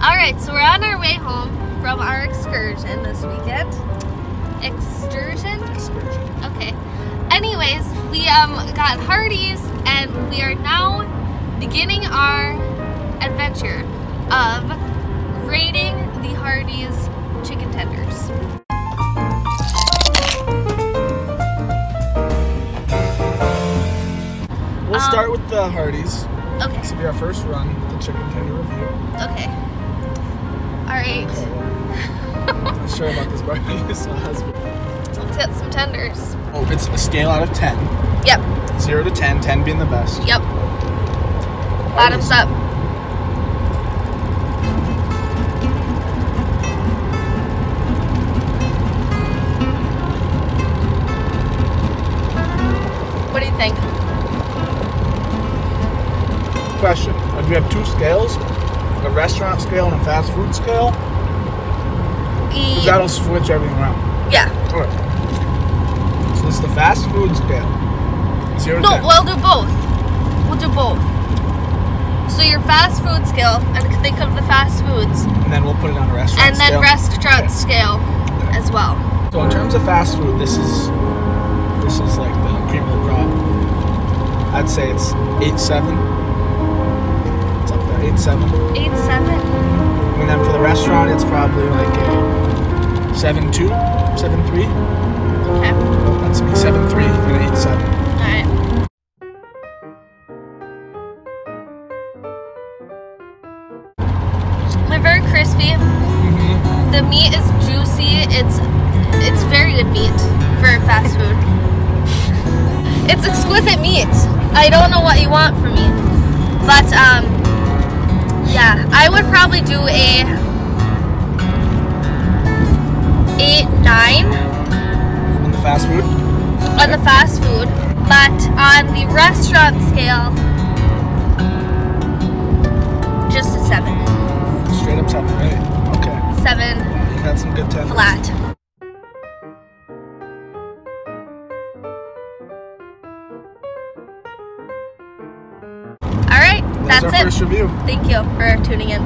Alright, so we're on our way home from our excursion this weekend. Excursion? Excursion. Okay. Anyways, we got Hardee's and we are now beginning our adventure of raiding the Hardee's chicken tenders. We'll start with the Hardee's. Okay. This will be our first run with the chicken tender review. Okay. Alright. I'm not sure about this barbecue sauce. Let's get some tenders. Oh, it's a scale out of 10. Yep. 0 to 10, 10 being the best. Yep. Bottoms up. What do you think? Question. Do you have two scales? A restaurant scale and a fast food scale? Because that'll switch everything around. Yeah. Alright. So this is the fast food scale. 0 to 10. No, we'll do both. We'll do both. So your fast food scale, and think of the fast foods. And then we'll put it on a restaurant And scale. then restaurant scale as well. So in terms of fast food, this is like the cream of the crop. I'd say it's 8.7. It's up there, 8.7. 8.7. And then for the restaurant, it's probably like a 7.2, 7.3. Okay. Oh, that's me, 7.3 and an 8.7. Alright. They're very crispy. The meat is juicy. It's very good meat for fast food. It's exquisite meat. I don't know what you want from me, but yeah, I would probably do a 8-9 On the fast food? on the fast food, but on the restaurant scale, just a 7. Straight up 7, right? Okay. 7 You've had some good tenders. flat. Alright, that's That's our it. first review. Thank you for tuning in.